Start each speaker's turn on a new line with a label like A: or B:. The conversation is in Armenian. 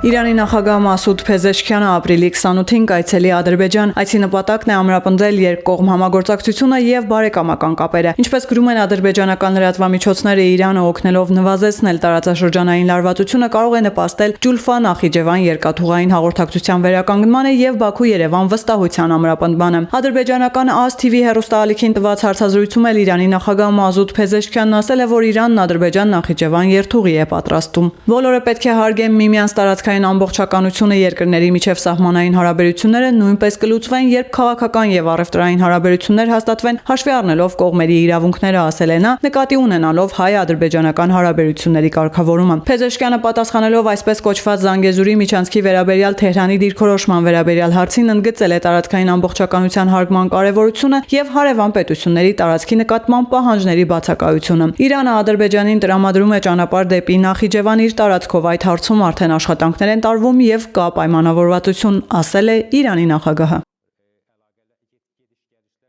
A: Իրանի նախագահ Մասուդ Փեզեշքյանը ապրիլի 28-ին կայցելի Ադրբեջան, այցի նպատակն է ամրապնդել երկկողմ համագործակցությունը եւ բարեկամական կապերը։ Ինչպես գրում են ադրբեջանական լրատվամիջոցները, Իրանը օգնելով նվազեցնել տարածաշրջանային լարվածությունը կարող է նպաստել Ջուլֆա-Նախիջևան երկաթուղային հաղորդակցության վերականգնմանը եւ Բաքու-Երևան վստահության ամրապնդմանը։ Ադրբեջանական AS TV հեռուստաալիքին տված հարցազրույցում էլ Իրանի նախագահ Մասուդ Փեզեշքյանն ասել է, որ Իրանն Ադրբեջան-Նախիջևան երթուղի է պատրաստում։ Բոլորը պետք է հարգեն միմյանց տարածքային ամբողջականությունը, երկրների միջև սահմանային հարաբերությունները նույնպես կլուծվեն, երբ քաղաքական եւ առևտրային հարաբերություններ հաստատվեն, հաշվի առնելով կողմերի իրավունքները, ասել է նա, նկատի ունենալով հայ-ադրբեջանական հարաբերությունների կարգավորումը։ Փեզեշքյանը պատասխանելով այսպես կոչված Զանգեզուրի միջանցքի վերաբերյալ Թեհրանի դիրքորոշման վերաբերյալ հարցին ընդգծել է տարածքային ամբողջականության հարգման կարևորությունը եւ հարևան պետությունների տարածքի նկատմամբ պահանջների բացակայությունը։ Իրանը Ադրբեջանին տրամադրում է ճանապարհ դեպի Նախիջևան իր տարածքով, այդ հարցում արդեն աշխատանքներ են տարվում եւ կա պայմանավորվածություն, ասել է Իրանի նախագահը։